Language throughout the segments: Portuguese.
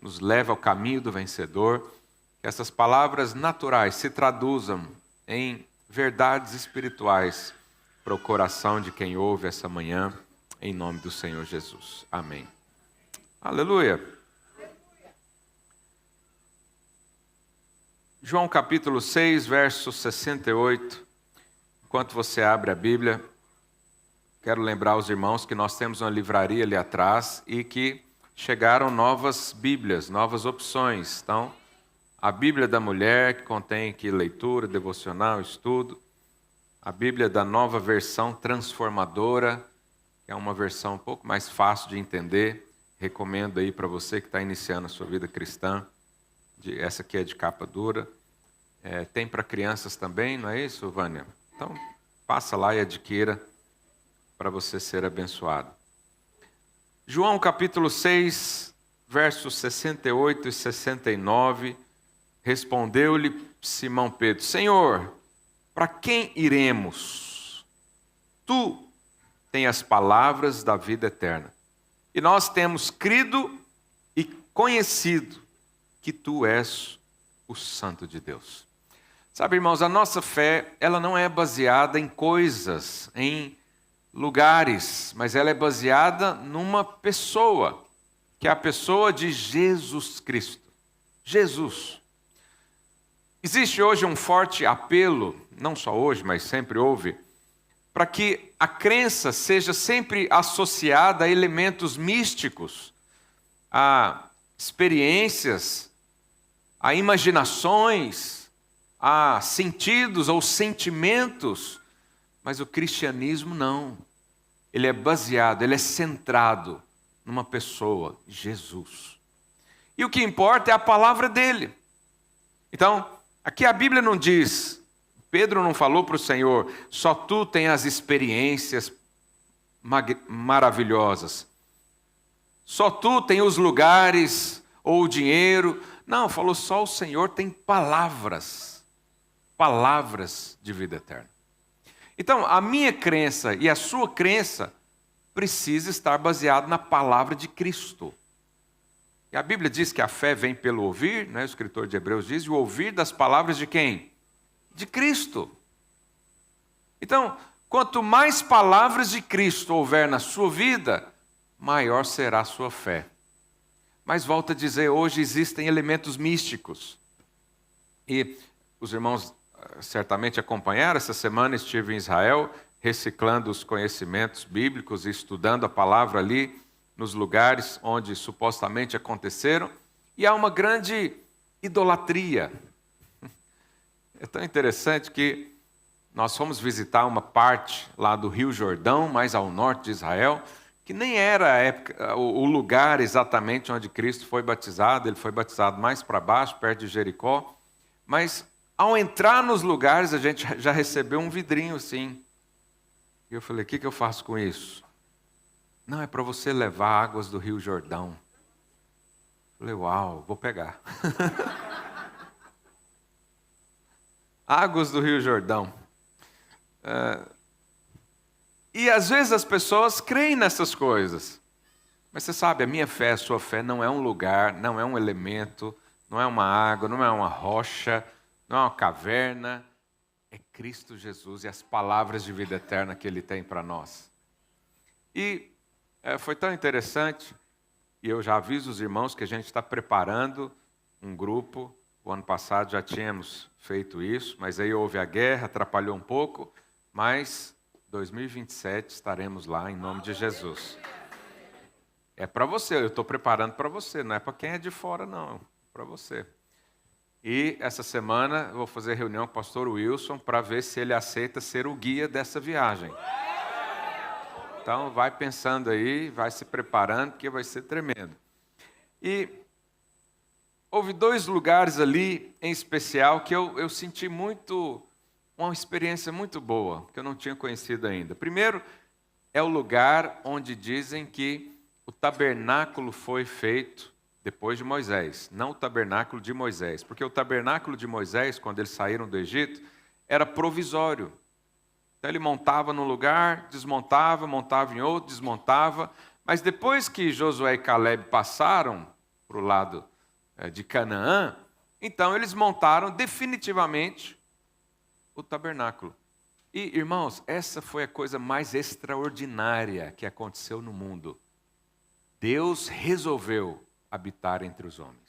nos leve ao caminho do vencedor. Que essas palavras naturais se traduzam em verdades espirituais para o coração de quem ouve essa manhã, em nome do Senhor Jesus. Amém. Aleluia. João capítulo 6, verso 68. Enquanto você abre a Bíblia, quero lembrar aos irmãos que nós temos uma livraria ali atrás e que chegaram novas Bíblias, novas opções. Então, a Bíblia da Mulher, que contém aqui leitura, devocional, estudo. A Bíblia da Nova Versão Transformadora, que é uma versão um pouco mais fácil de entender. Recomendo aí para você que está iniciando a sua vida cristã. Essa aqui é de capa dura. Tem para crianças também, não é isso, Vânia? Então, passa lá e adquira para você ser abençoado. João capítulo 6, versos 68 e 69. Respondeu-lhe Simão Pedro: Senhor, para quem iremos? Tu tens as palavras da vida eterna. E nós temos crido e conhecido que tu és o Santo de Deus. Sabe, irmãos, a nossa fé, ela não é baseada em coisas, em lugares, mas ela é baseada numa pessoa, que é a pessoa de Jesus Cristo. Jesus. Existe hoje um forte apelo, não só hoje, mas sempre houve, para que a crença seja sempre associada a elementos místicos, a experiências, a imaginações, a sentidos ou sentimentos, mas o cristianismo não. Ele é baseado, ele é centrado numa pessoa, Jesus. E o que importa é a palavra dele. Então, aqui a Bíblia não diz, Pedro não falou para o Senhor, só tu tens as experiências maravilhosas. Só tu tens os lugares ou o dinheiro. Não, falou só o Senhor tem palavras de vida eterna. Então, a minha crença e a sua crença precisa estar baseado na palavra de Cristo. E a Bíblia diz que a fé vem pelo ouvir, né? O escritor de Hebreus diz, e o ouvir das palavras de quem? De Cristo. Então, quanto mais palavras de Cristo houver na sua vida, maior será a sua fé. Mas volto a dizer, hoje existem elementos místicos. E os irmãos certamente acompanharam, essa semana estive em Israel, reciclando os conhecimentos bíblicos e estudando a palavra ali, nos lugares onde supostamente aconteceram, e há uma grande idolatria. É tão interessante que nós fomos visitar uma parte lá do Rio Jordão, mais ao norte de Israel, que nem era a época, o lugar exatamente onde Cristo foi batizado. Ele foi batizado mais para baixo, perto de Jericó, mas ao entrar nos lugares a gente já recebeu um vidrinho assim. E eu falei, o que eu faço com isso? Não, é para você levar águas do Rio Jordão. Falei, uau, vou pegar. Águas do Rio Jordão. E às vezes as pessoas creem nessas coisas. Mas você sabe, a minha fé, a sua fé não é um lugar, não é um elemento, não é uma água, não é uma rocha, não é uma caverna. É Cristo Jesus e as palavras de vida eterna que Ele tem para nós. E foi tão interessante, e eu já aviso os irmãos que a gente está preparando um grupo. O ano passado já tínhamos feito isso, mas aí houve a guerra, atrapalhou um pouco, mas 2027 estaremos lá em nome de Jesus. É para você, eu estou preparando para você, não é para quem é de fora não, é para você. E essa semana eu vou fazer reunião com o pastor Wilson para ver se ele aceita ser o guia dessa viagem. Então vai pensando aí, vai se preparando, porque vai ser tremendo. E houve 2 lugares ali em especial que eu senti uma experiência muito boa, que eu não tinha conhecido ainda. Primeiro, é o lugar onde dizem que o tabernáculo foi feito depois de Moisés, não o tabernáculo de Moisés, porque o tabernáculo de Moisés, quando eles saíram do Egito, era provisório. Então ele montava num lugar, desmontava, montava em outro, desmontava, mas depois que Josué e Caleb passaram para o lado de Canaã, então eles montaram definitivamente o tabernáculo. E, irmãos, essa foi a coisa mais extraordinária que aconteceu no mundo. Deus resolveu habitar entre os homens.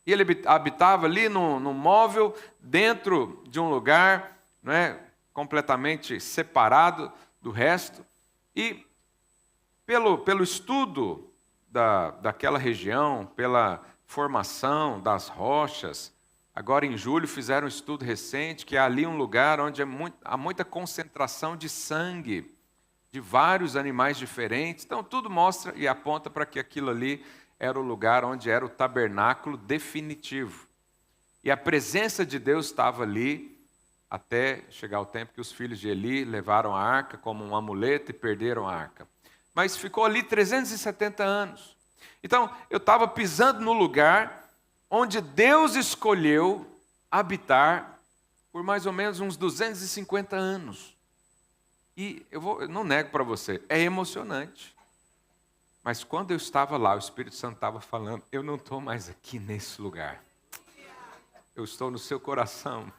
E ele habitava ali num móvel, dentro de um lugar, não é, completamente separado do resto. E pelo estudo daquela região, pela formação das rochas, agora em julho fizeram um estudo recente que há ali um lugar onde há muita concentração de sangue de vários animais diferentes. Então tudo mostra e aponta para que aquilo ali era o lugar onde era o tabernáculo definitivo. E a presença de Deus estava ali até chegar o tempo que os filhos de Eli levaram a arca como um amuleto e perderam a arca. Mas ficou ali 370 anos. Então, eu estava pisando no lugar onde Deus escolheu habitar por mais ou menos uns 250 anos. E eu não nego para você, é emocionante. Mas quando eu estava lá, o Espírito Santo estava falando, eu não estou mais aqui nesse lugar. Eu estou no seu coração.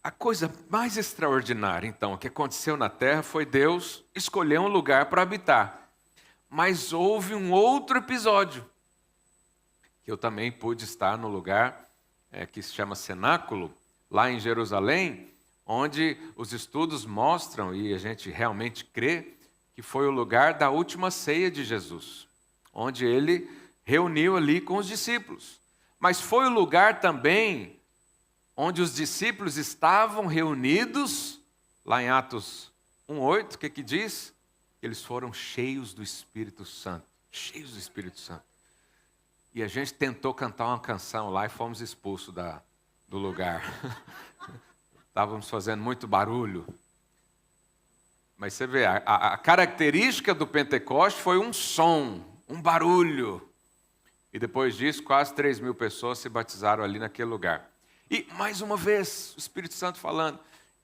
A coisa mais extraordinária, então, que aconteceu na terra foi Deus escolher um lugar para habitar. Mas houve um outro episódio, que eu também pude estar no lugar que se chama Cenáculo, lá em Jerusalém, onde os estudos mostram, e a gente realmente crê, que foi o lugar da última ceia de Jesus, onde ele reuniu ali com os discípulos. Mas foi o lugar também onde os discípulos estavam reunidos, lá em Atos 1:8, o que diz? Eles foram cheios do Espírito Santo, cheios do Espírito Santo. E a gente tentou cantar uma canção lá e fomos expulsos do lugar. Estávamos fazendo muito barulho. Mas você vê, a característica do Pentecoste foi um som, um barulho. E depois disso, quase 3.000 pessoas se batizaram ali naquele lugar. E, mais uma vez, o Espírito Santo falando,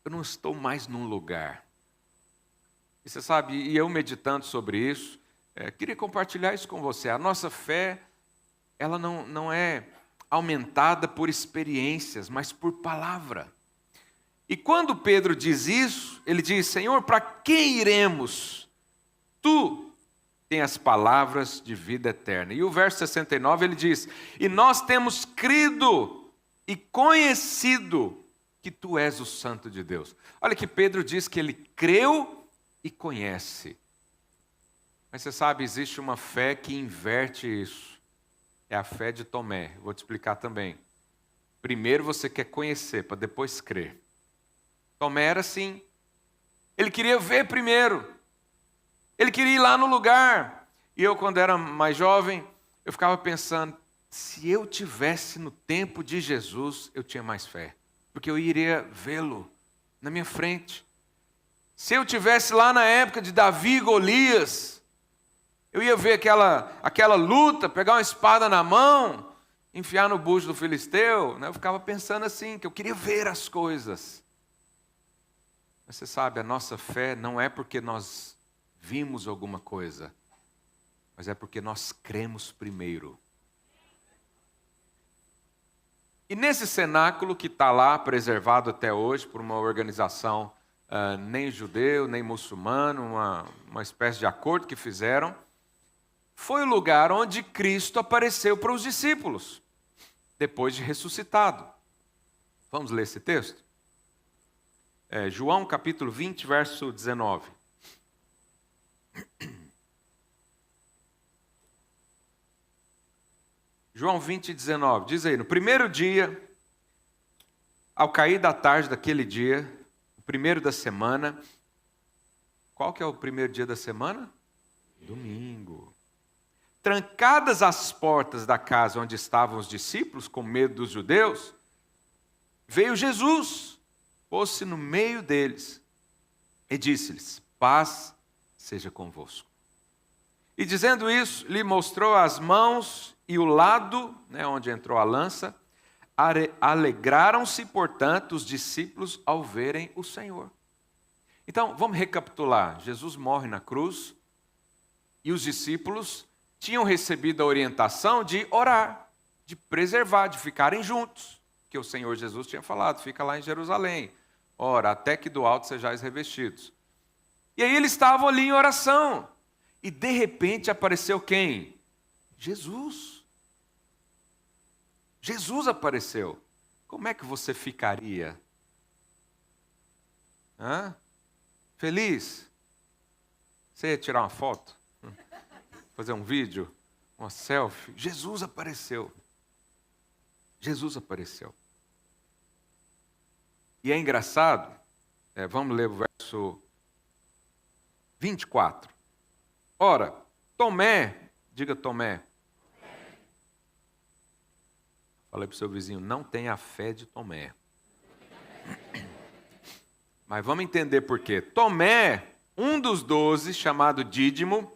eu não estou mais num lugar. E você sabe, e eu meditando sobre isso, queria compartilhar isso com você. A nossa fé, ela não é aumentada por experiências, mas por palavra. E quando Pedro diz isso, ele diz, Senhor, para quem iremos? Tu tens as palavras de vida eterna. E o verso 69, ele diz, e nós temos crido e conhecido que tu és o Santo de Deus. Olha que Pedro diz que ele creu e conhece. Mas você sabe, existe uma fé que inverte isso. É a fé de Tomé. Vou te explicar também. Primeiro você quer conhecer, para depois crer. Tomé era assim. Ele queria ver primeiro. Ele queria ir lá no lugar. E eu, quando era mais jovem, eu ficava pensando, se eu tivesse no tempo de Jesus, eu tinha mais fé. Porque eu iria vê-lo na minha frente. Se eu tivesse lá na época de Davi e Golias, eu ia ver aquela luta, pegar uma espada na mão, enfiar no bucho do filisteu. Né? Eu ficava pensando assim, que eu queria ver as coisas. Mas você sabe, a nossa fé não é porque nós vimos alguma coisa, mas é porque nós cremos primeiro. E nesse cenáculo que está lá, preservado até hoje por uma organização nem judeu, nem muçulmano, uma espécie de acordo que fizeram, foi o lugar onde Cristo apareceu para os discípulos, depois de ressuscitado. Vamos ler esse texto? João capítulo 20, verso 19. João 20, 19, diz aí, no primeiro dia, ao cair da tarde daquele dia, o primeiro da semana, qual que é o primeiro dia da semana? Domingo. Trancadas as portas da casa onde estavam os discípulos, com medo dos judeus, veio Jesus, pôs-se no meio deles e disse-lhes, paz seja convosco. E dizendo isso, lhe mostrou as mãos e o lado, onde entrou a lança. Alegraram-se, portanto, os discípulos ao verem o Senhor. Então, vamos recapitular. Jesus morre na cruz e os discípulos tinham recebido a orientação de orar, de preservar, de ficarem juntos, que o Senhor Jesus tinha falado, fica lá em Jerusalém, ora, até que do alto sejais revestidos. E aí eles estavam ali em oração, e de repente apareceu quem? Jesus. Jesus apareceu. Como é que você ficaria? Feliz? Você ia tirar uma foto? Fazer um vídeo? Uma selfie? Jesus apareceu. Jesus apareceu. E é engraçado, vamos ler o verso 24. Ora, Tomé, diga Tomé. Falei para o seu vizinho, não tenha a fé de Tomé. Mas vamos entender por quê. Tomé, um dos 12, chamado Dídimo,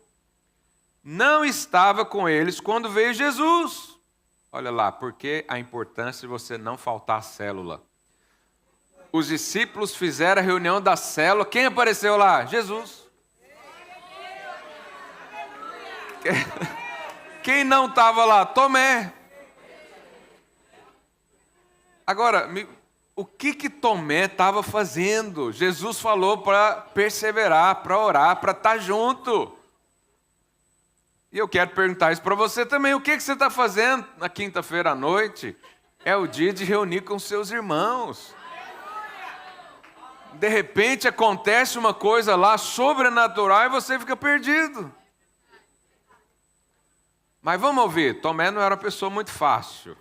não estava com eles quando veio Jesus. Olha lá, porque a importância de você não faltar à célula. Os discípulos fizeram a reunião da célula. Quem apareceu lá? Jesus. Quem não estava lá? Tomé. Agora, o que Tomé estava fazendo? Jesus falou para perseverar, para orar, para estar junto. E eu quero perguntar isso para você também. O que você está fazendo na quinta-feira à noite? É o dia de reunir com seus irmãos. De repente acontece uma coisa lá sobrenatural e você fica perdido. Mas vamos ouvir, Tomé não era uma pessoa muito fácil.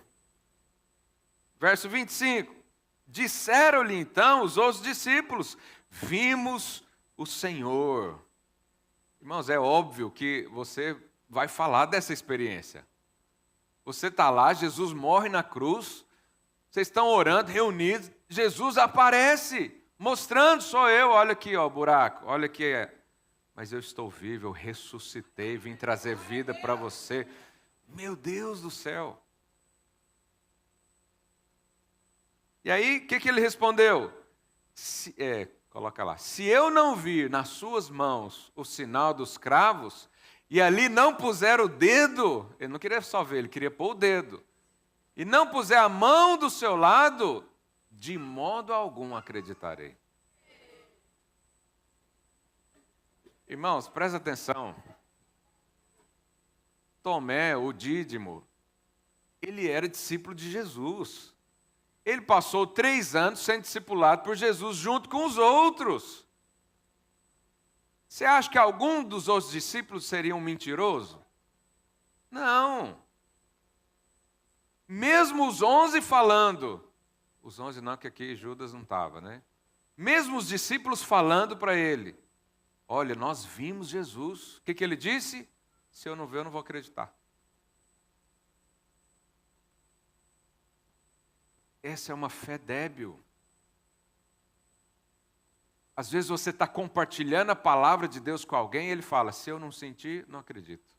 Verso 25. Disseram-lhe então os outros discípulos, vimos o Senhor. Irmãos, é óbvio que você vai falar dessa experiência. Você está lá, Jesus morre na cruz, vocês estão orando, reunidos, Jesus aparece, mostrando, sou eu, olha aqui ó, o buraco, olha aqui, mas eu estou vivo, eu ressuscitei, vim trazer vida para você. Meu Deus do céu. E aí, o que ele respondeu? Coloca lá. Se eu não vir nas suas mãos o sinal dos cravos, e ali não puser o dedo, ele não queria só ver, ele queria pôr o dedo, e não puser a mão do seu lado, de modo algum acreditarei. Irmãos, presta atenção. Tomé, o Dídimo, ele era discípulo de Jesus. Ele passou 3 anos sendo discipulado por Jesus junto com os outros. Você acha que algum dos outros discípulos seria um mentiroso? Não. Mesmo os 11 falando, os 11 não, que aqui Judas não estava, né? Mesmo os discípulos falando para ele, olha, nós vimos Jesus. O que ele disse? Se eu não ver, eu não vou acreditar. Essa é uma fé débil. Às vezes você está compartilhando a palavra de Deus com alguém e ele fala, se eu não sentir, não acredito.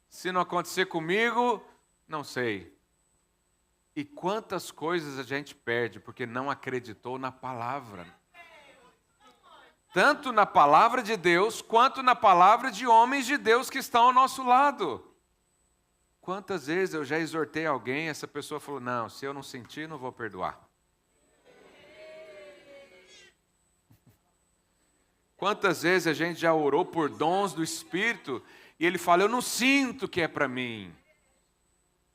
Se não acontecer comigo, não sei. E quantas coisas a gente perde porque não acreditou na palavra. Tanto na palavra de Deus, quanto na palavra de homens de Deus que estão ao nosso lado. Quantas vezes eu já exortei alguém, essa pessoa falou, não, se eu não sentir, não vou perdoar. Quantas vezes a gente já orou por dons do Espírito e ele fala, eu não sinto que é para mim.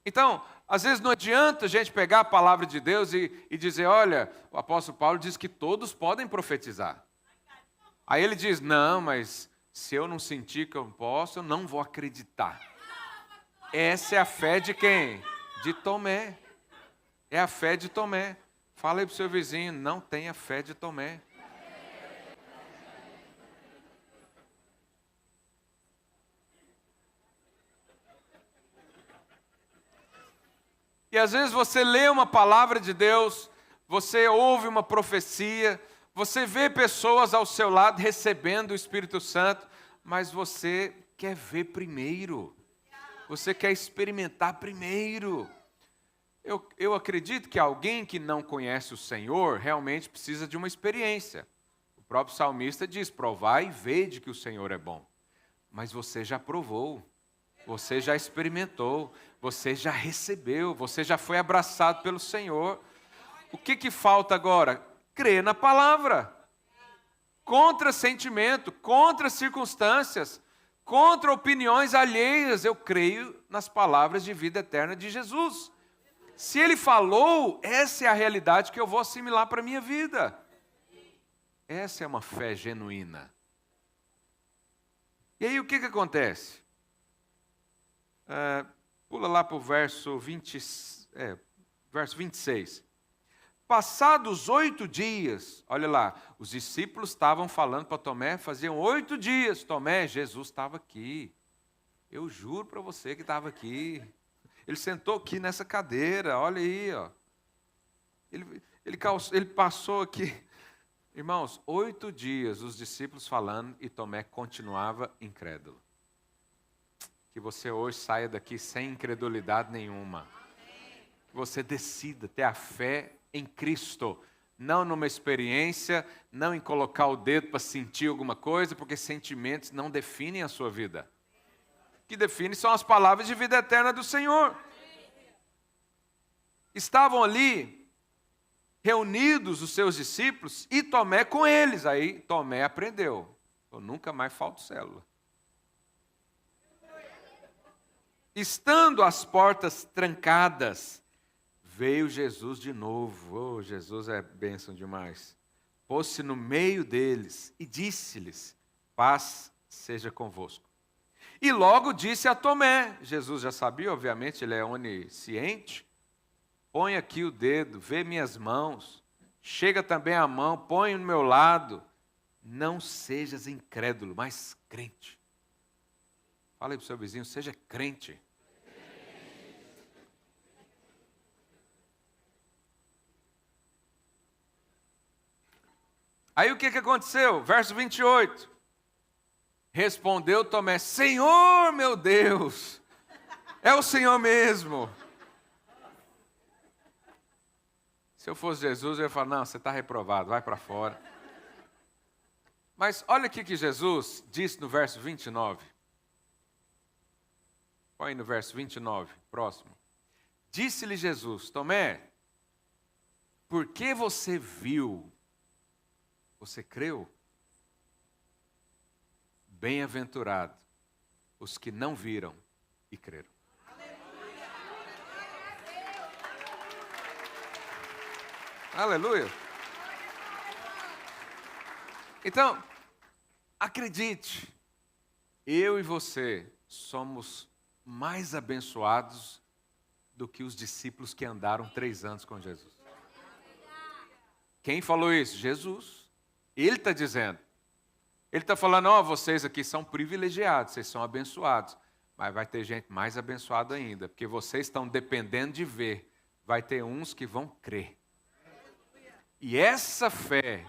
Então, às vezes não adianta a gente pegar a palavra de Deus e dizer, olha, o apóstolo Paulo diz que todos podem profetizar. Aí ele diz, não, mas se eu não sentir que eu posso, eu não vou acreditar. Essa é a fé de quem? De Tomé. É a fé de Tomé. Fala aí para o seu vizinho, não tenha fé de Tomé. E às vezes você lê uma palavra de Deus, você ouve uma profecia, você vê pessoas ao seu lado recebendo o Espírito Santo, mas você quer ver primeiro. Você quer experimentar primeiro. Eu acredito que alguém que não conhece o Senhor realmente precisa de uma experiência. O próprio salmista diz: provai e vede que o Senhor é bom. Mas você já provou, você já experimentou, você já recebeu, você já foi abraçado pelo Senhor. O que falta agora? Crer na palavra. Contra sentimento, contra circunstâncias, contra opiniões alheias, eu creio nas palavras de vida eterna de Jesus. Se Ele falou, essa é a realidade que eu vou assimilar para a minha vida. Essa é uma fé genuína. E aí o que acontece? Pula lá para o verso 26. Passados 8 dias, olha lá, os discípulos estavam falando para Tomé, faziam 8 dias. Tomé, Jesus estava aqui. Eu juro para você que estava aqui. Ele sentou aqui nessa cadeira, olha aí. Ó. Ele passou aqui. Irmãos, 8 dias os discípulos falando e Tomé continuava incrédulo. Que você hoje saia daqui sem incredulidade nenhuma. Que você decida ter a fé em Cristo, não numa experiência, não em colocar o dedo para sentir alguma coisa, porque sentimentos não definem a sua vida. O que define são as palavras de vida eterna do Senhor. Estavam ali reunidos os seus discípulos e Tomé com eles. Aí Tomé aprendeu: eu nunca mais falto célula. Estando as portas trancadas, veio Jesus de novo. Oh, Jesus é bênção demais. Pôs-se no meio deles e disse-lhes: paz seja convosco. E logo disse a Tomé, Jesus já sabia, obviamente, ele é onisciente: põe aqui o dedo, vê minhas mãos, chega também a mão, põe no meu lado. Não sejas incrédulo, mas crente. Fala aí para o seu vizinho: seja crente. Aí o que aconteceu? Verso 28. Respondeu Tomé: Senhor meu Deus, é o Senhor mesmo. Se eu fosse Jesus, eu ia falar: não, você está reprovado, vai para fora. Mas olha aqui que Jesus disse no verso 29. Põe no verso 29, próximo. Disse-lhe Jesus: Tomé, porque você viu, você creu? Bem-aventurado os que não viram e creram. Aleluia. Então, acredite, eu e você somos mais abençoados do que os discípulos que andaram 3 anos com Jesus. Quem falou isso? Jesus. Ele está dizendo. Ele está falando: ó, vocês aqui são privilegiados, vocês são abençoados. Mas vai ter gente mais abençoada ainda, porque vocês estão dependendo de ver. Vai ter uns que vão crer. E essa fé,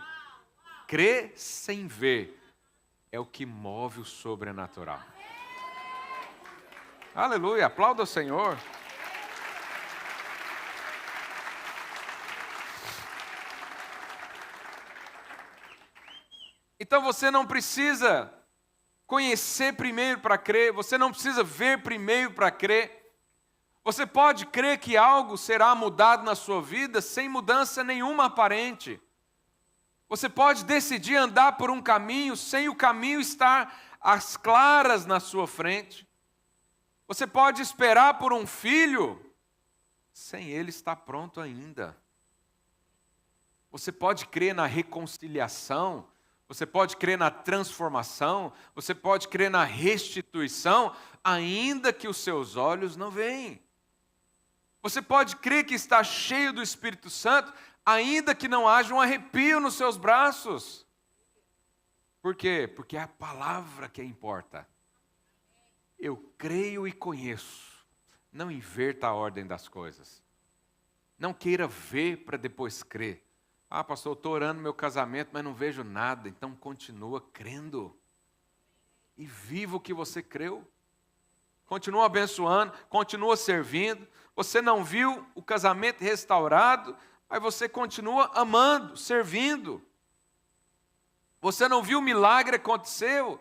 crer sem ver, é o que move o sobrenatural. Aleluia, aplauda o Senhor. Então você não precisa conhecer primeiro para crer, você não precisa ver primeiro para crer. Você pode crer que algo será mudado na sua vida sem mudança nenhuma aparente. Você pode decidir andar por um caminho sem o caminho estar às claras na sua frente. Você pode esperar por um filho sem ele estar pronto ainda. Você pode crer na reconciliação, você pode crer na transformação, você pode crer na restituição, ainda que os seus olhos não veem. Você pode crer que está cheio do Espírito Santo, ainda que não haja um arrepio nos seus braços. Por quê? Porque é a palavra que importa. Eu creio e conheço. Não inverta a ordem das coisas. Não queira ver para depois crer. Ah, pastor, eu estou orando no meu casamento, mas não vejo nada. Então continua crendo. E viva o que você creu. Continua abençoando, continua servindo. Você não viu o casamento restaurado, mas você continua amando, servindo. Você não viu o milagre acontecer,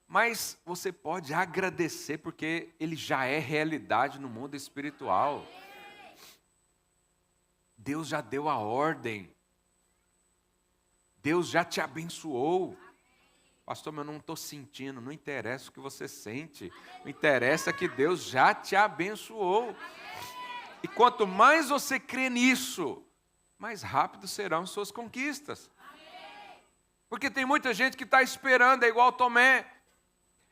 mas você pode agradecer porque ele já é realidade no mundo espiritual. Deus já deu a ordem. Deus já te abençoou. Pastor, mas eu não estou sentindo, não interessa o que você sente. O interessa é que Deus já te abençoou. E quanto mais você crê nisso, mais rápido serão suas conquistas. Porque tem muita gente que está esperando, é igual Tomé.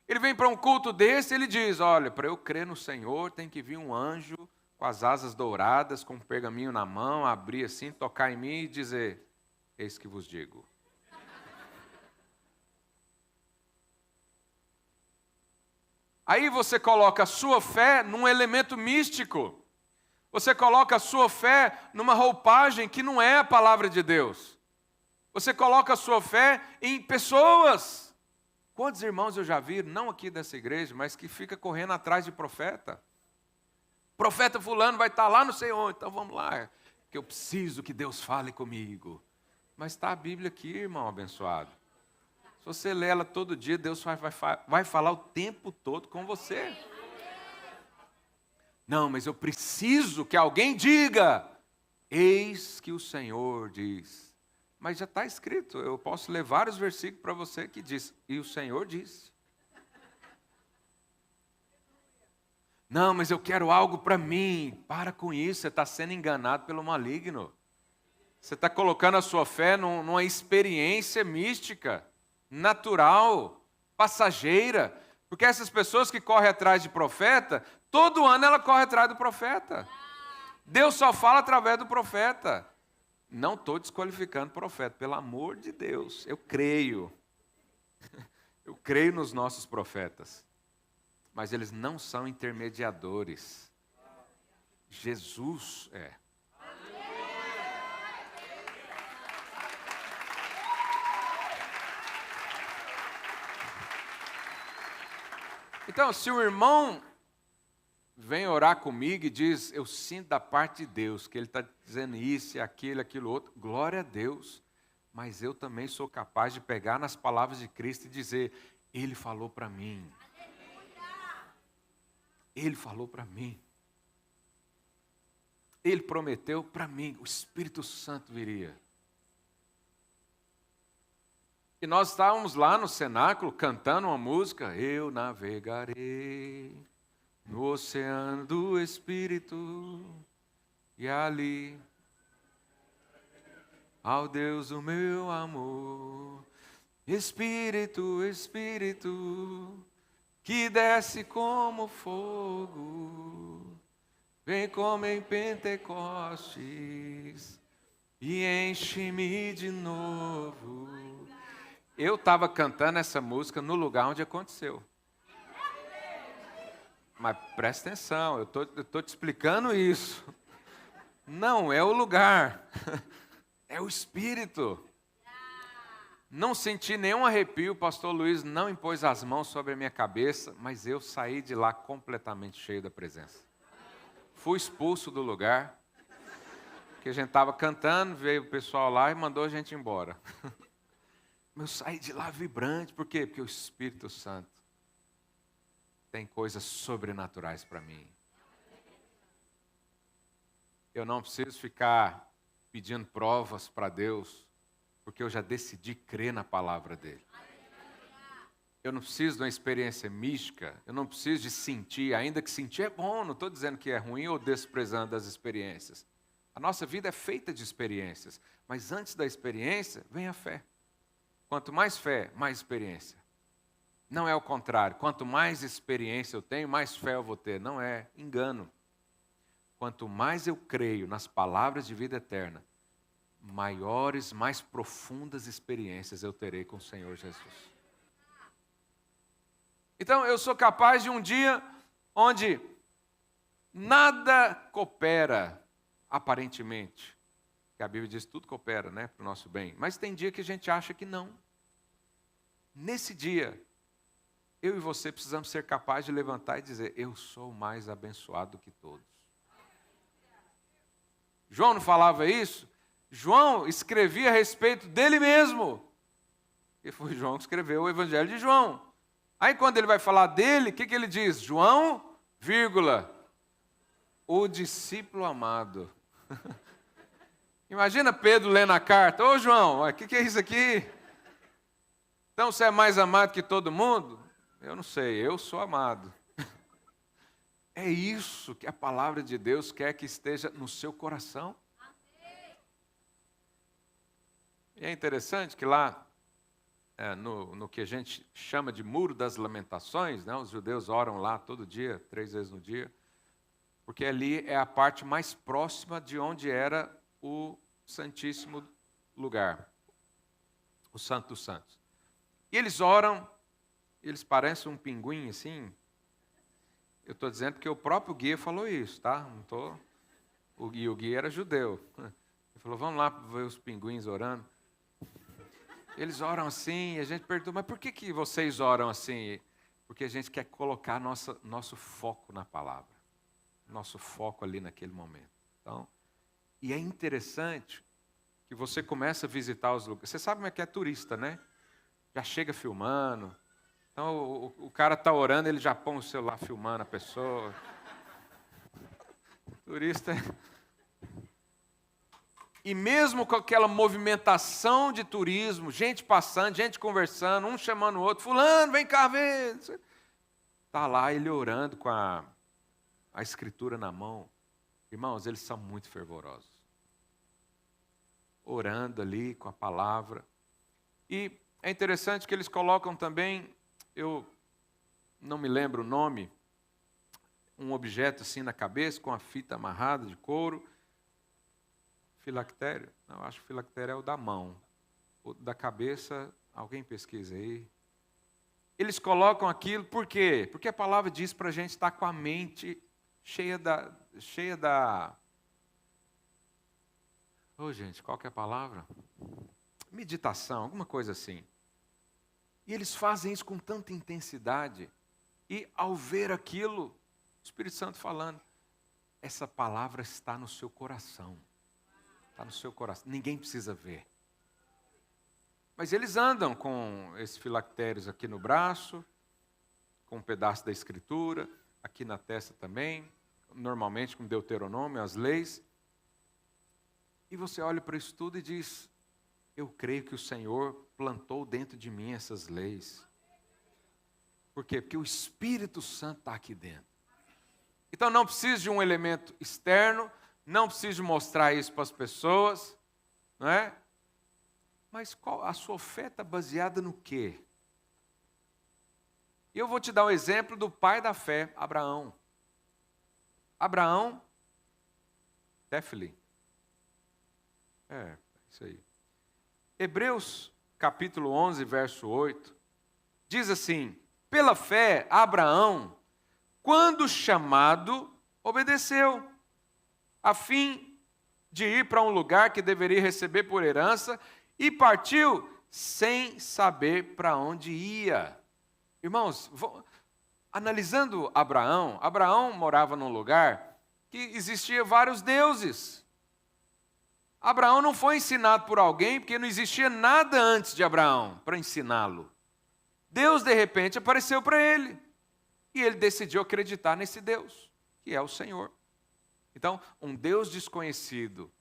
Ele vem para um culto desse e ele diz, olha, para eu crer no Senhor tem que vir um anjo com as asas douradas, com um pergaminho na mão, abrir assim, tocar em mim e dizer, eis que vos digo. Aí você coloca a sua fé num elemento místico. Você coloca a sua fé numa roupagem que não é a palavra de Deus. Você coloca a sua fé em pessoas. Quantos irmãos eu já vi, não aqui dessa igreja, mas que fica correndo atrás de profeta? Profeta fulano vai estar lá não sei onde, então vamos lá, que eu preciso que Deus fale comigo. Mas está a Bíblia aqui, irmão abençoado. Se você lê ela todo dia, Deus vai falar o tempo todo com você. Não, mas eu preciso que alguém diga, eis que o Senhor diz. Mas já está escrito, eu posso ler vários versículos para você que diz, e o Senhor disse. Não, mas eu quero algo para mim. Para com isso, você está sendo enganado pelo maligno. Você está colocando a sua fé numa experiência mística, natural, passageira. Porque essas pessoas que correm atrás de profeta, todo ano ela corre atrás do profeta. Deus só fala através do profeta. Não estou desqualificando o profeta, pelo amor de Deus. Eu creio. Eu creio nos nossos profetas. Mas eles não são intermediadores. Jesus é. Então, se o irmão vem orar comigo e diz, eu sinto da parte de Deus, que ele está dizendo isso, aquilo outro, glória a Deus. Mas eu também sou capaz de pegar nas palavras de Cristo e dizer, Ele falou para mim. Ele falou para mim. Ele prometeu para mim, o Espírito Santo viria. E nós estávamos lá no cenáculo cantando uma música, eu navegarei no oceano do Espírito e ali, ao Deus o meu amor, Espírito, Espírito, que desce como fogo, vem como em Pentecostes e enche-me de novo. Eu estava cantando essa música no lugar onde aconteceu. Mas presta atenção, eu estou te explicando isso. Não é o lugar, é o Espírito. Não senti nenhum arrepio, o pastor Luiz não impôs as mãos sobre a minha cabeça, mas eu saí de lá completamente cheio da presença. Fui expulso do lugar, porque a gente estava cantando, veio o pessoal lá e mandou a gente embora. Eu saí de lá vibrante, por quê? Porque o Espírito Santo tem coisas sobrenaturais para mim. Eu não preciso ficar pedindo provas para Deus, porque eu já decidi crer na palavra dele. Eu não preciso de uma experiência mística, eu não preciso de sentir, ainda que sentir é bom, não estou dizendo que é ruim ou desprezando as experiências. A nossa vida é feita de experiências, mas antes da experiência, vem a fé. Quanto mais fé, mais experiência. Não é o contrário, quanto mais experiência eu tenho, mais fé eu vou ter. Não é, engano. Quanto mais eu creio nas palavras de vida eterna, maiores, mais profundas experiências eu terei com o Senhor Jesus. Então, eu sou capaz de um dia onde nada coopera, aparentemente. Que a Bíblia diz que tudo coopera, né, para o nosso bem. Mas tem dia que a gente acha que não. Nesse dia, eu e você precisamos ser capazes de levantar e dizer, eu sou mais abençoado do que todos. João não falava isso? João escrevia a respeito dele mesmo. E foi João que escreveu o Evangelho de João. Aí quando ele vai falar dele, o que ele diz? João, vírgula, o discípulo amado. Imagina Pedro lendo a carta. Ô João, o que é isso aqui? Então você é mais amado que todo mundo? Eu não sei, eu sou amado. É isso que a palavra de Deus quer que esteja no seu coração. E é interessante que lá, no que a gente chama de Muro das Lamentações, né, os judeus oram lá todo dia, 3 vezes no dia, porque ali é a parte mais próxima de onde era o Santíssimo Lugar, o Santo dos Santos. E eles oram, eles parecem um pinguim assim. Eu estou dizendo porque o próprio guia falou isso, tá? Não tô... O guia era judeu. Ele falou, vamos lá ver os pinguins orando. Eles oram assim, e a gente pergunta, mas por que vocês oram assim? Porque a gente quer colocar nosso foco na palavra. Nosso foco ali naquele momento. Então, e é interessante que você começa a visitar os lugares. Você sabe como é que é turista, né? Já chega filmando. Então, o cara está orando, ele já põe o celular filmando a pessoa. Turista. E mesmo com aquela movimentação de turismo, gente passando, gente conversando, um chamando o outro, fulano, vem cá ver. Está lá ele orando com a escritura na mão. Irmãos, eles são muito fervorosos. Orando ali com a palavra. E é interessante que eles colocam também, eu não me lembro o nome, um objeto assim na cabeça, com a fita amarrada de couro. Filactério? Não, acho que filactério é o da mão. O da cabeça, alguém pesquisa aí. Eles colocam aquilo, por quê? Porque a palavra diz para a gente estar com a mente cheia da... Ô, gente, qual que é a palavra? Meditação, alguma coisa assim. E eles fazem isso com tanta intensidade. E ao ver aquilo, o Espírito Santo falando, essa palavra está no seu coração. Está no seu coração. Ninguém precisa ver. Mas eles andam com esses filactérios aqui no braço, com um pedaço da Escritura, aqui na testa também, normalmente com Deuteronômio, as leis. E você olha para isso tudo e diz, eu creio que o Senhor plantou dentro de mim essas leis. Por quê? Porque o Espírito Santo está aqui dentro. Então não precisa de um elemento externo, não preciso mostrar isso para as pessoas, não é? Mas a sua fé está baseada no quê? E eu vou te dar um exemplo do pai da fé, Abraão. Abraão, Tefli. Isso aí. Hebreus, capítulo 11, verso 8, diz assim, pela fé, Abraão, quando chamado, obedeceu, a fim de ir para um lugar que deveria receber por herança, e partiu sem saber para onde ia. Irmãos, analisando Abraão, Abraão morava num lugar que existia vários deuses. Abraão não foi ensinado por alguém, porque não existia nada antes de Abraão para ensiná-lo. Deus, de repente, apareceu para ele. E ele decidiu acreditar nesse Deus, que é o Senhor. Então, um Deus desconhecido,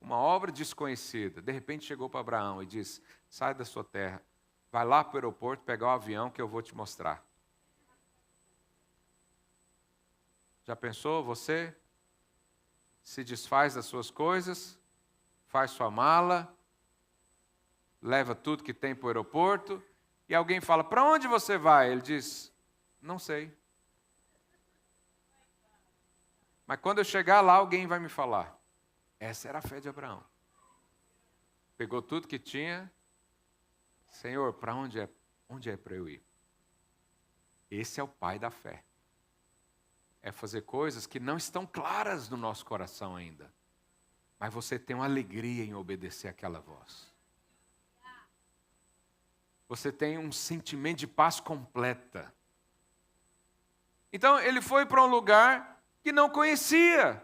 uma obra desconhecida, de repente chegou para Abraão e disse, sai da sua terra, vai lá para o aeroporto pegar o avião que eu vou te mostrar. Já pensou, você se desfaz das suas coisas, faz sua mala, leva tudo que tem para o aeroporto, e alguém fala, para onde você vai? Ele diz, não sei. Mas quando eu chegar lá, alguém vai me falar. Essa era a fé de Abraão. Pegou tudo que tinha. Senhor, para onde é para eu ir? Esse é o pai da fé. É fazer coisas que não estão claras no nosso coração ainda. Mas você tem uma alegria em obedecer aquela voz. Você tem um sentimento de paz completa. Então, ele foi para um lugar que não conhecia.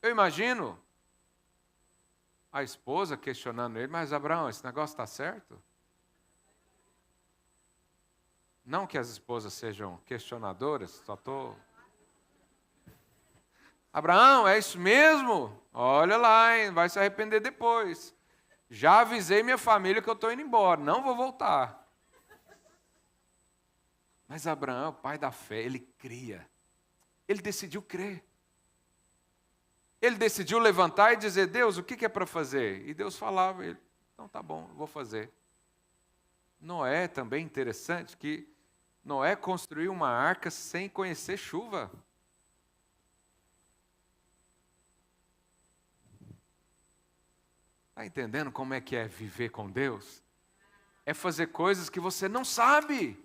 Eu imagino A esposa questionando ele, mas Abraão, esse negócio está certo? Não que as esposas sejam questionadoras, só estou... Abraão, é isso mesmo? Olha lá, hein? Vai se arrepender depois. Já avisei minha família que eu estou indo embora, não vou voltar. Mas Abraão, o pai da fé, ele cria. Ele decidiu crer. Ele decidiu levantar e dizer, Deus, o que é para fazer? E Deus falava, ele, então tá bom, eu vou fazer. Noé também interessante que Noé construiu uma arca sem conhecer chuva. Está entendendo como é que é viver com Deus? É fazer coisas que você não sabe.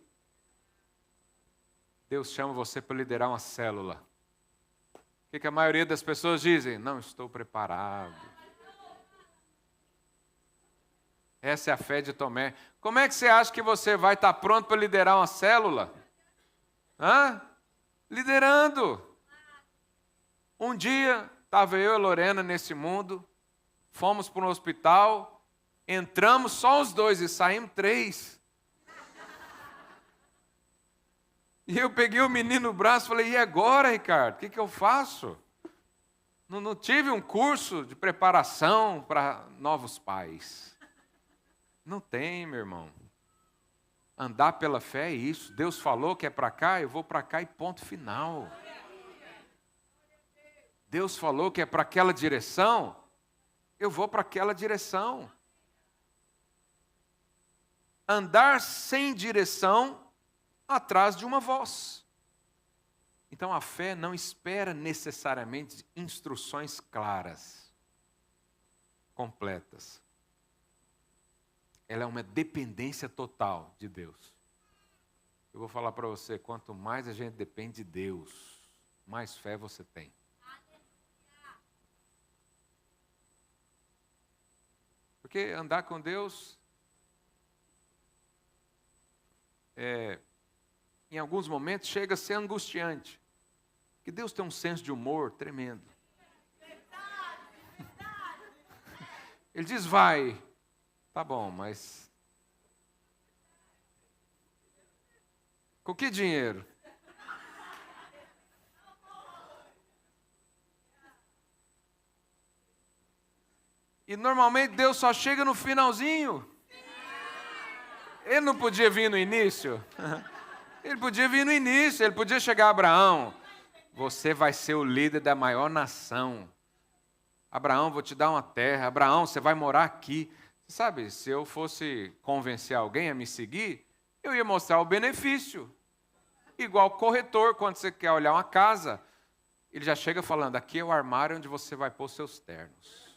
Deus chama você para liderar uma célula. O que a maioria das pessoas dizem? Não estou preparado. Essa é a fé de Tomé. Como é que você acha que você vai estar pronto para liderar uma célula? Liderando. Um dia, estava eu e a Lorena nesse mundo, fomos para um hospital, entramos só os 2 e saímos 3. E eu peguei o menino no braço e falei, e agora, Ricardo, o que eu faço? Não tive um curso de preparação para novos pais. Não tem, meu irmão. Andar pela fé é isso. Deus falou que é para cá, eu vou para cá e ponto final. Deus falou que é para aquela direção, eu vou para aquela direção. Andar sem direção atrás de uma voz. Então a fé não espera necessariamente instruções claras, completas. Ela é uma dependência total de Deus. Eu vou falar para você, quanto mais a gente depende de Deus, mais fé você tem. Porque andar com Deus em alguns momentos chega a ser angustiante. Porque Deus tem um senso de humor tremendo. Ele diz, vai. Tá bom, mas... com que dinheiro? E normalmente Deus só chega no finalzinho. Ele não podia vir no início? Ele podia vir no início, ele podia chegar a Abraão. Você vai ser o líder da maior nação. Abraão, vou te dar uma terra. Abraão, você vai morar aqui. Você sabe, se eu fosse convencer alguém a me seguir, eu ia mostrar o benefício. Igual corretor, quando você quer olhar uma casa, ele já chega falando, aqui é o armário onde você vai pôr seus ternos.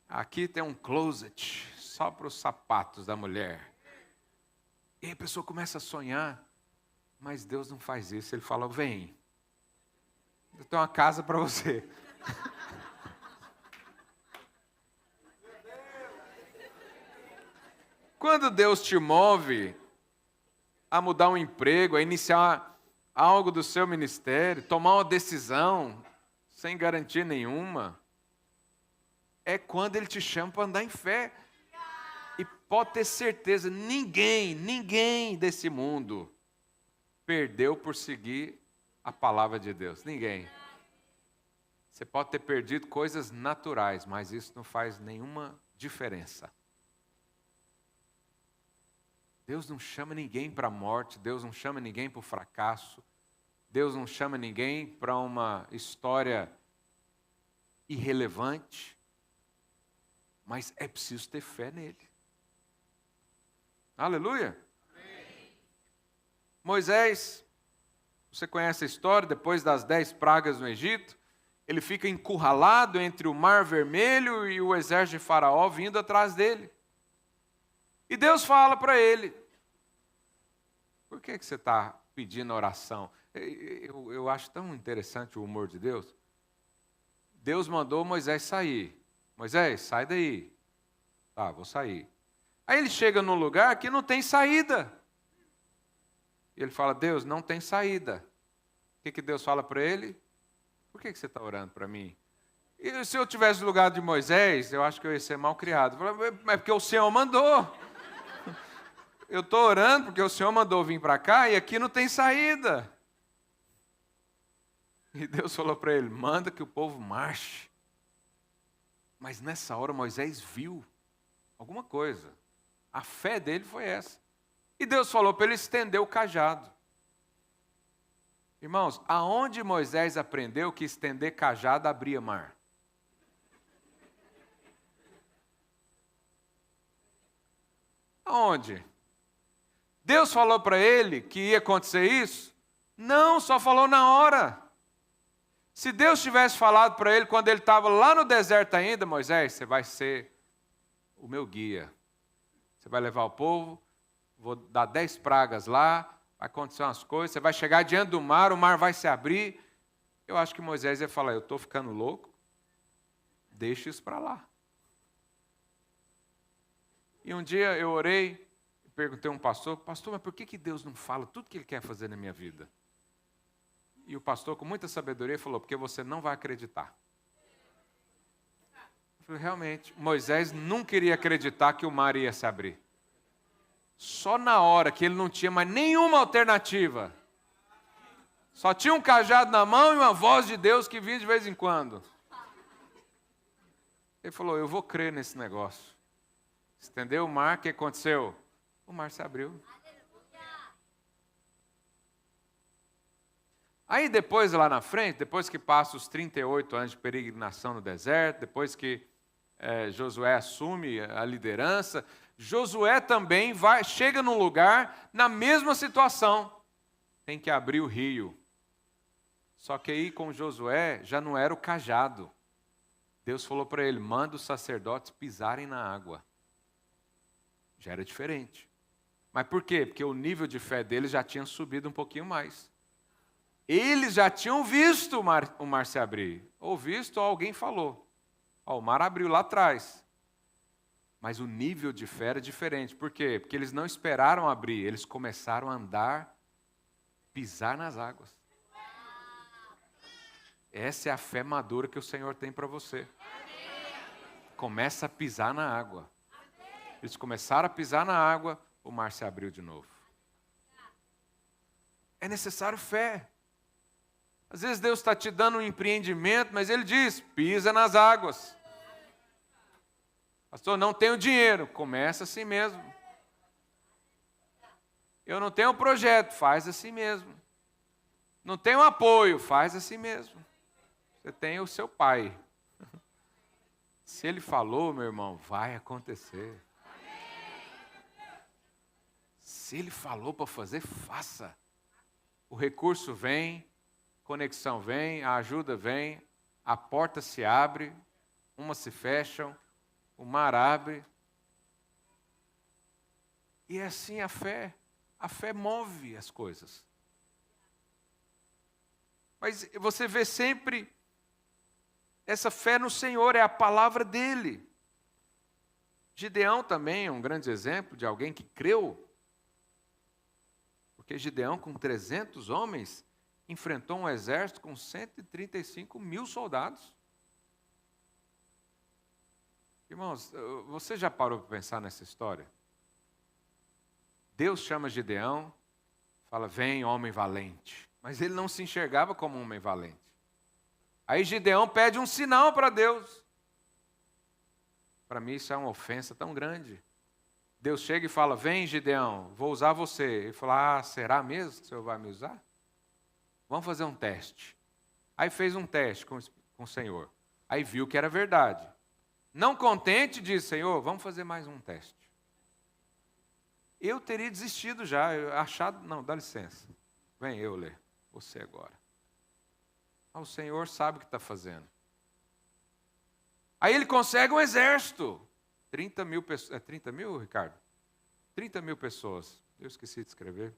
Aqui tem um closet só para os sapatos da mulher. E aí a pessoa começa a sonhar, mas Deus não faz isso. Ele fala, vem, eu tenho uma casa para você. Quando Deus te move a mudar um emprego, a iniciar algo do seu ministério, tomar uma decisão sem garantia nenhuma, é quando Ele te chama para andar em fé. E pode ter certeza, ninguém desse mundo perdeu por seguir a palavra de Deus. Ninguém. Você pode ter perdido coisas naturais, mas isso não faz nenhuma diferença. Deus não chama ninguém para a morte, Deus não chama ninguém para o fracasso, Deus não chama ninguém para uma história irrelevante, mas é preciso ter fé nele. Aleluia! Amém. Moisés, você conhece a história, depois das 10 pragas no Egito, ele fica encurralado entre o Mar Vermelho e o exército de Faraó vindo atrás dele. E Deus fala para ele, por que você está pedindo oração? Eu acho tão interessante o humor de Deus. Deus mandou Moisés sair. Moisés, sai daí. Tá, vou sair. Aí ele chega num lugar que não tem saída. E ele fala, Deus, não tem saída. O que Deus fala para ele? Por que você está orando para mim? E se eu tivesse no lugar de Moisés, eu acho que eu ia ser mal criado. Mas porque o Senhor mandou. Eu estou orando porque o Senhor mandou vir para cá e aqui não tem saída. E Deus falou para ele, manda que o povo marche. Mas nessa hora Moisés viu alguma coisa. A fé dele foi essa. E Deus falou para ele estender o cajado. Irmãos, aonde Moisés aprendeu que estender cajado abria mar? Aonde? Deus falou para ele que ia acontecer isso? Não, só falou na hora. Se Deus tivesse falado para ele quando ele estava lá no deserto ainda, Moisés, você vai ser o meu guia. Você vai levar o povo, vou dar 10 pragas lá, vai acontecer umas coisas, você vai chegar diante do mar, o mar vai se abrir. Eu acho que Moisés ia falar, eu estou ficando louco, deixa isso para lá. E um dia eu orei, perguntei a um pastor, mas por que Deus não fala tudo que Ele quer fazer na minha vida? E o pastor, com muita sabedoria, falou, porque você não vai acreditar. Eu falei, realmente, Moisés não queria acreditar que o mar ia se abrir. Só na hora que ele não tinha mais nenhuma alternativa. Só tinha um cajado na mão e uma voz de Deus que vinha de vez em quando. Ele falou, eu vou crer nesse negócio. Estendeu o mar, o que aconteceu? O mar se abriu. Aí depois, lá na frente, depois que passa os 38 anos de peregrinação no deserto, depois que Josué assume a liderança, Josué também chega num lugar na mesma situação. Tem que abrir o rio. Só que aí com Josué já não era o cajado. Deus falou para ele, manda os sacerdotes pisarem na água. Já era diferente. Mas por quê? Porque o nível de fé deles já tinha subido um pouquinho mais. Eles já tinham visto o mar se abrir. Ou visto, ou alguém falou. O mar abriu lá atrás. Mas o nível de fé era diferente. Por quê? Porque eles não esperaram abrir. Eles começaram a andar, pisar nas águas. Essa é a fé madura que o Senhor tem para você. Começa a pisar na água. Eles começaram a pisar na água, o mar se abriu de novo. É necessário fé. Às vezes Deus está te dando um empreendimento, mas Ele diz, pisa nas águas. Pastor, não tenho dinheiro. Começa assim mesmo. Eu não tenho projeto. Faz assim mesmo. Não tenho apoio. Faz assim mesmo. Você tem o seu pai. Se Ele falou, meu irmão, vai acontecer. Se Ele falou para fazer, faça. O recurso vem, conexão vem, a ajuda vem, a porta se abre, umas se fecham, o mar abre. E é assim a fé move as coisas. Mas você vê sempre essa fé no Senhor, é a palavra dEle. Gideão também é um grande exemplo de alguém que creu. Porque Gideão, com 300 homens, enfrentou um exército com 135 mil soldados. Irmãos, você já parou para pensar nessa história? Deus chama Gideão, fala, vem homem valente. Mas ele não se enxergava como um homem valente. Aí Gideão pede um sinal para Deus. Para mim isso é uma ofensa tão grande. Deus chega e fala, vem Gideão, vou usar você. Ele fala, será mesmo que o Senhor vai me usar? Vamos fazer um teste. Aí fez um teste com o Senhor. Aí viu que era verdade. Não contente, disse, Senhor, vamos fazer mais um teste. Eu teria desistido já, achado, não, dá licença. Vem eu ler, você agora. O Senhor sabe o que está fazendo. Aí ele consegue um exército. 30 mil pessoas. É 30 mil, Ricardo? 30 mil pessoas. Eu esqueci de escrever.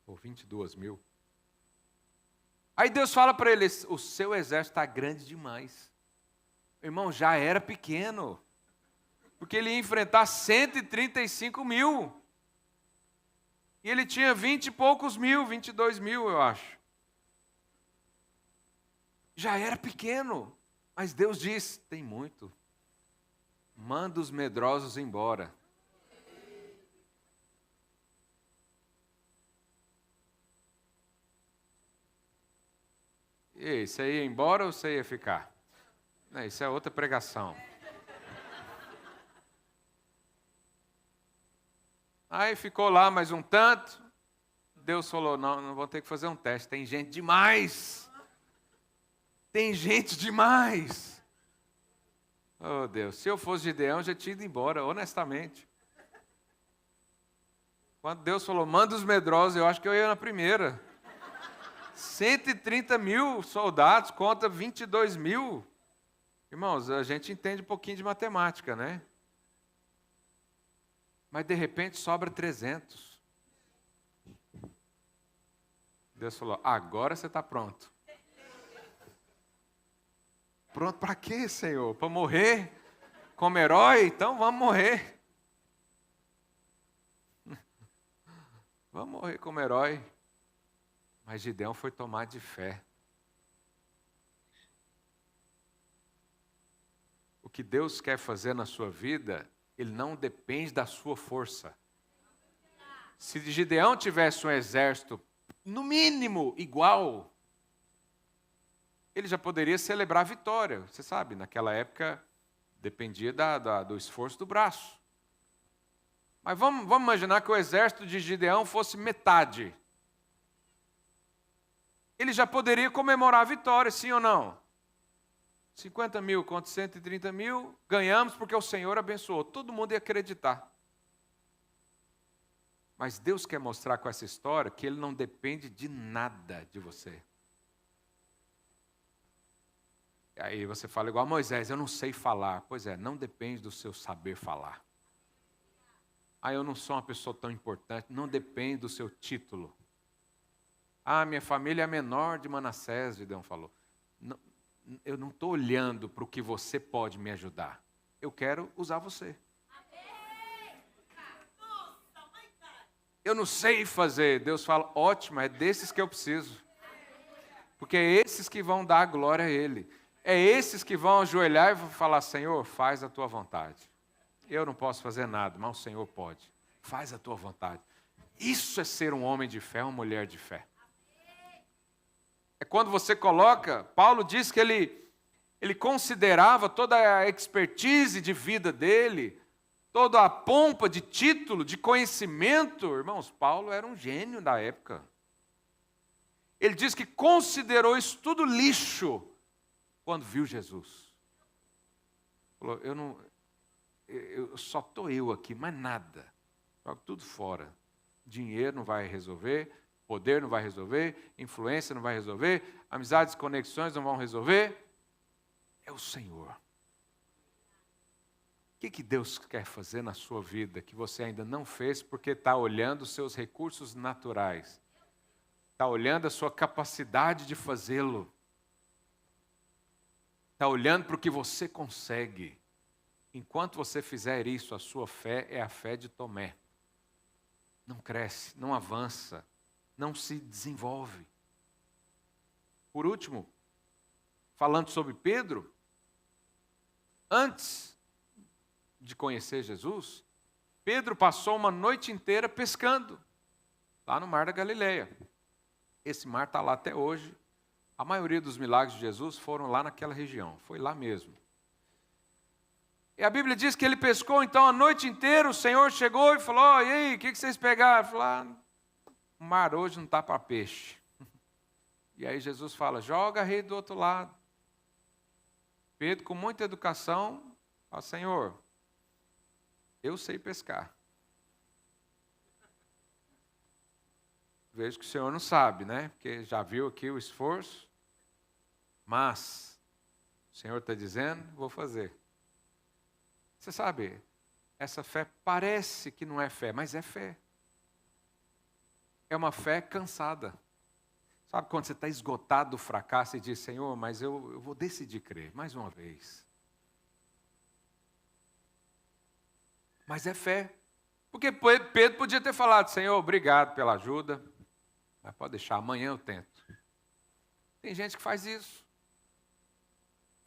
Ou 22 mil. Aí Deus fala para ele, o seu exército está grande demais. Irmão, já era pequeno. Porque ele ia enfrentar 135 mil. E ele tinha 20 e poucos mil, 22 mil, eu acho. Já era pequeno. Mas Deus diz: tem muito. Manda os medrosos embora. E aí, você ia embora ou você ia ficar? Não, isso é outra pregação. Aí ficou lá mais um tanto. Deus falou: não, não vou ter que fazer um teste. Tem gente demais. Tem gente demais. Oh, Deus, se eu fosse Gideão, eu já tinha ido embora, honestamente. Quando Deus falou: manda os medrosos, eu acho que eu ia na primeira. 130 mil soldados contra 22 mil. Irmãos, a gente entende um pouquinho de matemática, né? Mas de repente sobra 300. Deus falou: agora você está pronto. Pronto para quê, Senhor? Para morrer como herói? Então vamos morrer. Vamos morrer como herói. Mas Gideão foi tomar de fé. O que Deus quer fazer na sua vida, ele não depende da sua força. Se Gideão tivesse um exército, no mínimo, igual, ele já poderia celebrar a vitória. Você sabe, naquela época, dependia do esforço do braço. Mas vamos imaginar que o exército de Gideão fosse metade. Ele já poderia comemorar a vitória, sim ou não? 50 mil contra 130 mil, ganhamos porque o Senhor abençoou. Todo mundo ia acreditar. Mas Deus quer mostrar com essa história que Ele não depende de nada de você. Aí você fala igual a Moisés: eu não sei falar. Pois é, não depende do seu saber falar. Eu não sou uma pessoa tão importante. Não depende do seu título. Minha família é a menor de Manassés, Gideão falou. Não, eu não estou olhando para o que você pode me ajudar. Eu quero usar você. Eu não sei fazer. Deus fala: ótimo, é desses que eu preciso. Porque é esses que vão dar glória a Ele. É esses que vão ajoelhar e vão falar: Senhor, faz a tua vontade. Eu não posso fazer nada, mas o Senhor pode. Faz a tua vontade. Isso é ser um homem de fé, uma mulher de fé. É quando você coloca, Paulo diz que ele considerava toda a expertise de vida dele, toda a pompa de título, de conhecimento. Irmãos, Paulo era um gênio da época. Ele diz que considerou isso tudo lixo quando viu Jesus. Falou: eu só estou eu aqui, mais nada. Jogo tudo fora. Dinheiro não vai resolver, poder não vai resolver, influência não vai resolver, amizades e conexões não vão resolver. É o Senhor. O que Deus quer fazer na sua vida que você ainda não fez porque está olhando os seus recursos naturais? Está olhando a sua capacidade de fazê-lo? Está olhando para o que você consegue? Enquanto você fizer isso, a sua fé é a fé de Tomé. Não cresce, não avança, não se desenvolve. Por último, falando sobre Pedro, antes de conhecer Jesus, Pedro passou uma noite inteira pescando, lá no Mar da Galileia. Esse mar está lá até hoje. A maioria dos milagres de Jesus foram lá naquela região, foi lá mesmo. E a Bíblia diz que ele pescou então a noite inteira. O Senhor chegou e falou: e aí, o que vocês pegaram? Falou: o mar hoje não está para peixe. E aí Jesus fala: joga a rede do outro lado. Pedro, com muita educação, fala: Senhor, eu sei pescar. Vejo que o Senhor não sabe, né? Porque já viu aqui o esforço. Mas o Senhor está dizendo: vou fazer. Você sabe, essa fé parece que não é fé, mas é fé. É uma fé cansada. Sabe quando você está esgotado do fracasso e diz: Senhor, mas eu vou decidir crer, mais uma vez. Mas é fé. Porque Pedro podia ter falado: Senhor, obrigado pela ajuda, mas pode deixar, amanhã eu tento. Tem gente que faz isso.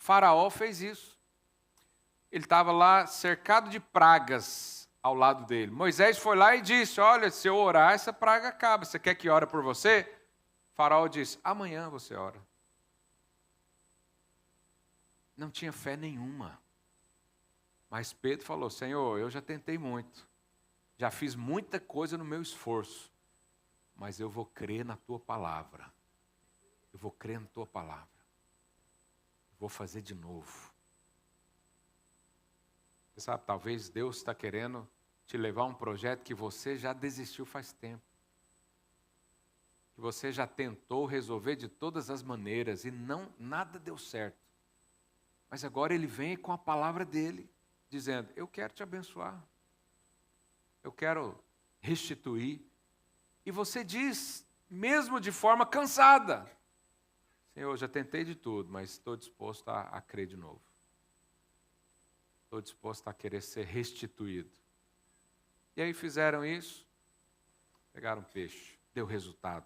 Faraó fez isso. Ele estava lá cercado de pragas ao lado dele. Moisés foi lá e disse, olha, se eu orar, essa praga acaba. Você quer que ore por você? Faraó disse, amanhã você ora. Não tinha fé nenhuma. Mas Pedro falou, Senhor, eu já tentei muito. Já fiz muita coisa no meu esforço. Mas eu vou crer na tua palavra. Eu vou crer na tua palavra. Vou fazer de novo. Você sabe, talvez Deus está querendo te levar a um projeto que você já desistiu faz tempo. Que você já tentou resolver de todas as maneiras e nada deu certo. Mas agora ele vem com a palavra dele, dizendo, eu quero te abençoar. Eu quero restituir. E você diz, mesmo de forma cansada, Senhor, eu já tentei de tudo, mas estou disposto a crer de novo. Estou disposto a querer ser restituído. E aí fizeram isso, pegaram peixe, deu resultado.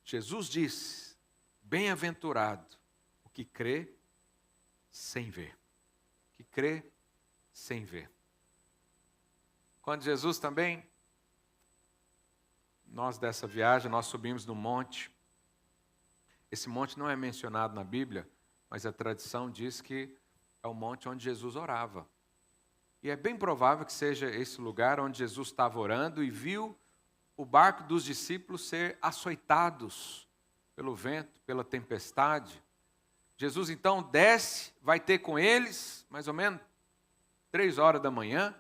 Jesus disse, bem-aventurado o que crê sem ver. Que crê sem ver. Quando Jesus também, nós dessa viagem, nós subimos no monte. Esse monte não é mencionado na Bíblia, mas a tradição diz que é o monte onde Jesus orava. E é bem provável que seja esse lugar onde Jesus estava orando e viu o barco dos discípulos ser açoitados pelo vento, pela tempestade. Jesus então desce, vai ter com eles, mais ou menos 3 horas da manhã.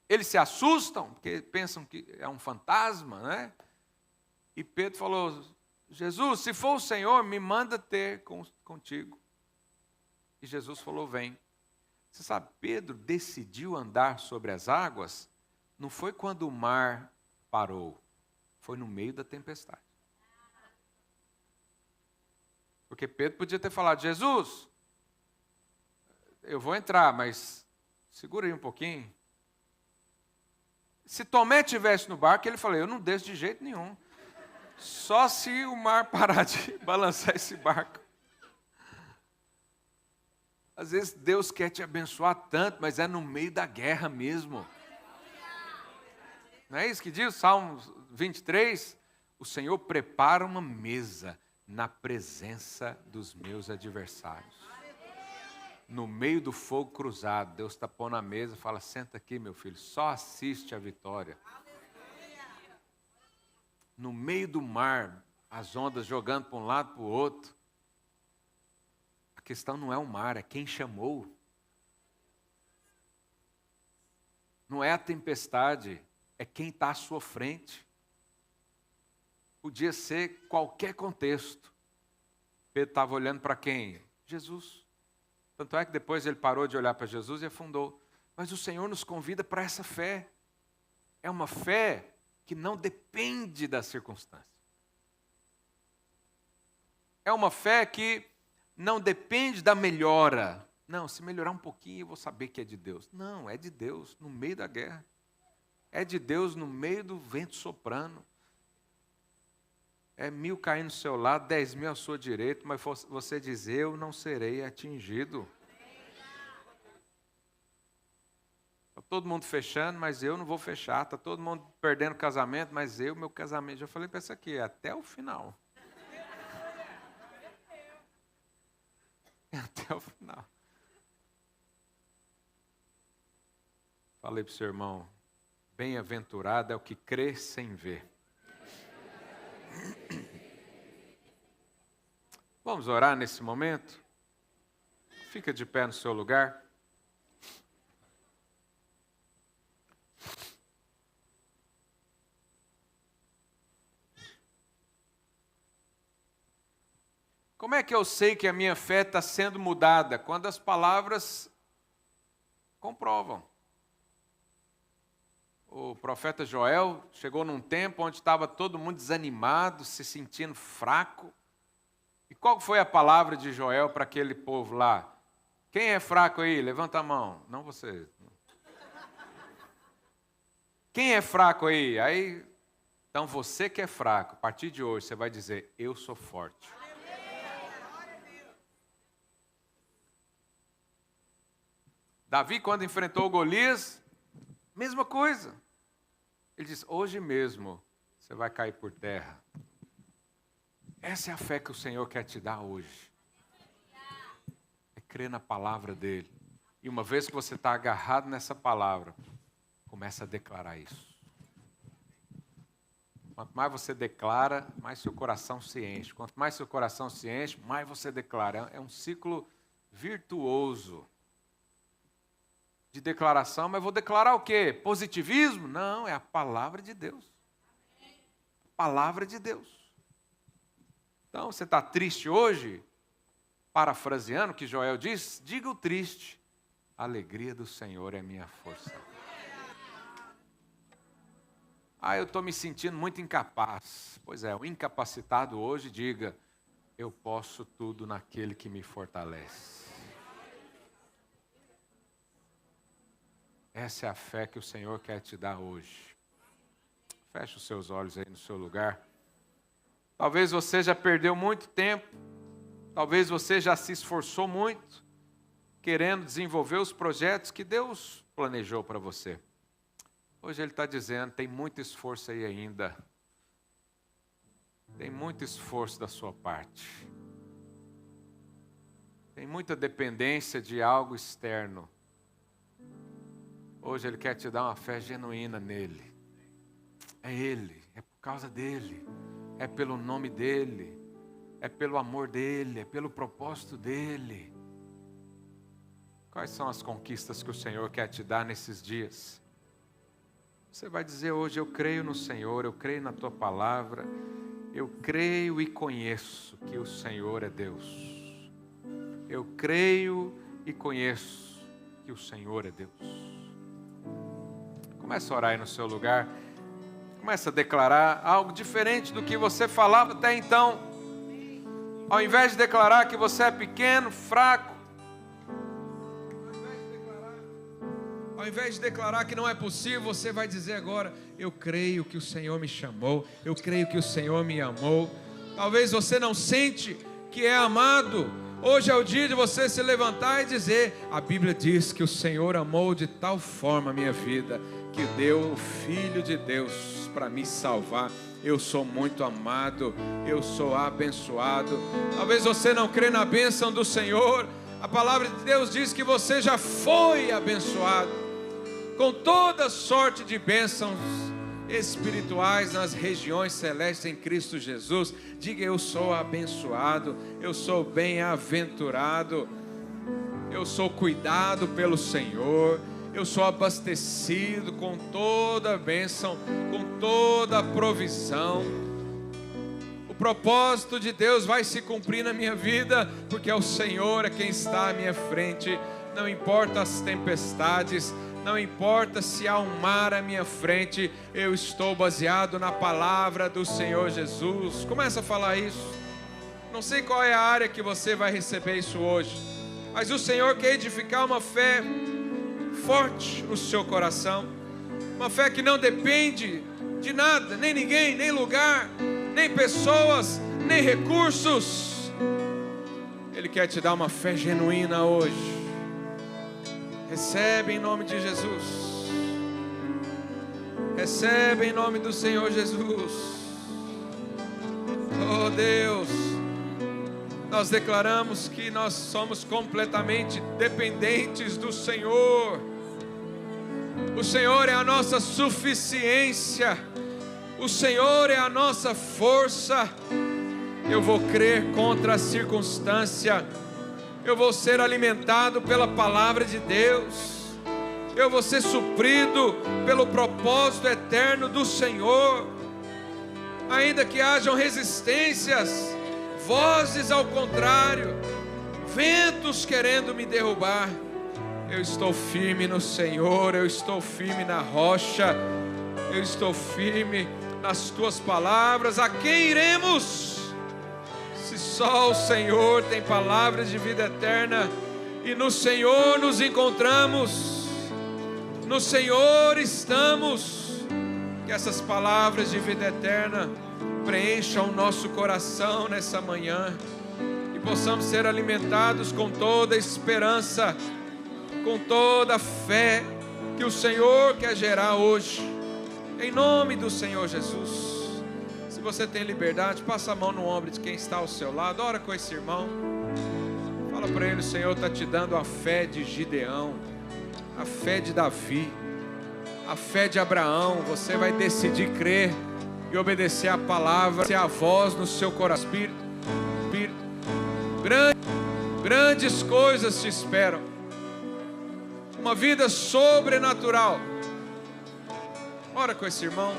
Eles se assustam, porque pensam que é um fantasma, né? E Pedro falou, Jesus, se for o Senhor, me manda ter contigo. E Jesus falou, vem. Você sabe, Pedro decidiu andar sobre as águas, não foi quando o mar parou, foi no meio da tempestade. Porque Pedro podia ter falado, Jesus, eu vou entrar, mas segura aí um pouquinho. Se Tomé estivesse no barco, ele falou, eu não desço de jeito nenhum. Só se o mar parar de balançar esse barco. Às vezes Deus quer te abençoar tanto, mas é no meio da guerra mesmo. Não é isso que diz o Salmo 23? O Senhor prepara uma mesa na presença dos meus adversários. No meio do fogo cruzado, Deus está pondo a mesa e fala, senta aqui, meu filho, só assiste a vitória. No meio do mar, as ondas jogando para um lado para o outro. A questão não é o mar, é quem chamou. Não é a tempestade, é quem está à sua frente. Podia ser qualquer contexto. Pedro estava olhando para quem? Jesus. Tanto é que depois ele parou de olhar para Jesus e afundou. Mas o Senhor nos convida para essa fé. É uma fé que não depende da circunstância. É uma fé que não depende da melhora. Não, se melhorar um pouquinho eu vou saber que é de Deus. Não, é de Deus no meio da guerra. É de Deus no meio do vento soprando. É 1.000 caindo do seu lado, 10.000 à sua direita, mas você diz, eu não serei atingido. Está todo mundo fechando, mas eu não vou fechar. Está todo mundo perdendo casamento, mas meu casamento, já falei para isso aqui, até o final. Até o final. Falei para o seu irmão, bem-aventurado é o que crê sem ver. Vamos orar nesse momento? Fica de pé no seu lugar. Como é que eu sei que a minha fé está sendo mudada? Quando as palavras comprovam. O profeta Joel chegou num tempo onde estava todo mundo desanimado, se sentindo fraco. E qual foi a palavra de Joel para aquele povo lá? Quem é fraco aí? Levanta a mão. Não você. Quem é fraco aí? Então você que é fraco, a partir de hoje você vai dizer, eu sou forte. Davi, quando enfrentou Golias, mesma coisa. Ele diz, hoje mesmo você vai cair por terra. Essa é a fé que o Senhor quer te dar hoje. É crer na palavra dEle. E uma vez que você está agarrado nessa palavra, começa a declarar isso. Quanto mais você declara, mais seu coração se enche. Quanto mais seu coração se enche, mais você declara. É um ciclo virtuoso de declaração. Mas vou declarar o quê? Positivismo? Não, é a palavra de Deus. Palavra de Deus. Então, você está triste hoje? Parafraseando o que Joel diz, diga o triste. A alegria do Senhor é minha força. Eu estou me sentindo muito incapaz. Pois é, o incapacitado hoje diga, eu posso tudo naquele que me fortalece. Essa é a fé que o Senhor quer te dar hoje. Feche os seus olhos aí no seu lugar. Talvez você já perdeu muito tempo. Talvez você já se esforçou muito, querendo desenvolver os projetos que Deus planejou para você. Hoje Ele está dizendo, tem muito esforço aí ainda. Tem muito esforço da sua parte. Tem muita dependência de algo externo. Hoje Ele quer te dar uma fé genuína nele. É Ele, é por causa dEle, é pelo nome dEle, é pelo amor dEle, é pelo propósito dEle. Quais são as conquistas que o Senhor quer te dar nesses dias? Você vai dizer hoje, eu creio no Senhor, eu creio na Tua palavra, eu creio e conheço que o Senhor é Deus. Eu creio e conheço que o Senhor é Deus. Começa a orar aí no seu lugar. Começa a declarar algo diferente do que você falava até então. Ao invés de declarar que você é pequeno, fraco, ao invés de declarar que não é possível, você vai dizer agora, eu creio que o Senhor me chamou, eu creio que o Senhor me amou. Talvez você não sente que é amado. Hoje é o dia de você se levantar e dizer, a Bíblia diz que o Senhor amou de tal forma a minha vida, que deu o Filho de Deus para me salvar. Eu sou muito amado, eu sou abençoado. Talvez você não crê na bênção do Senhor. A palavra de Deus diz que você já foi abençoado com toda sorte de bênçãos espirituais nas regiões celestes em Cristo Jesus. Diga, eu sou abençoado, eu sou bem-aventurado, eu sou cuidado pelo Senhor, eu sou abastecido com toda a bênção, com toda a provisão. O propósito de Deus vai se cumprir na minha vida, porque o Senhor é quem está à minha frente. Não importa as tempestades, não importa se há um mar à minha frente, eu estou baseado na palavra do Senhor Jesus. Começa a falar isso. Não sei qual é a área que você vai receber isso hoje, mas o Senhor quer edificar uma fé forte no seu coração, uma fé que não depende de nada, nem ninguém, nem lugar, nem pessoas, nem recursos. Ele quer te dar uma fé genuína hoje. Recebe em nome de Jesus. Recebe em nome do Senhor Jesus. Oh Deus, nós declaramos que nós somos completamente dependentes do Senhor. O Senhor é a nossa suficiência. O Senhor é a nossa força. Eu vou crer contra a circunstância. Eu vou ser alimentado pela palavra de Deus. Eu vou ser suprido pelo propósito eterno do Senhor. Ainda que hajam resistências, vozes ao contrário, ventos querendo me derrubar, eu estou firme no Senhor, eu estou firme na rocha, eu estou firme nas tuas palavras. A quem iremos? Se só o Senhor tem palavras de vida eterna, e no Senhor nos encontramos, no Senhor estamos. Que essas palavras de vida eterna preencham o nosso coração nessa manhã, e possamos ser alimentados com toda a esperança com toda a fé que o Senhor quer gerar hoje, em nome do Senhor Jesus. Se você tem liberdade, passa a mão no ombro de quem está ao seu lado, ora com esse irmão, fala para ele: o Senhor está te dando a fé de Gideão, a fé de Davi, a fé de Abraão. Você vai decidir crer e obedecer a palavra, ser a voz no seu coração. Grandes coisas te esperam, uma vida sobrenatural. Ora com esse irmão.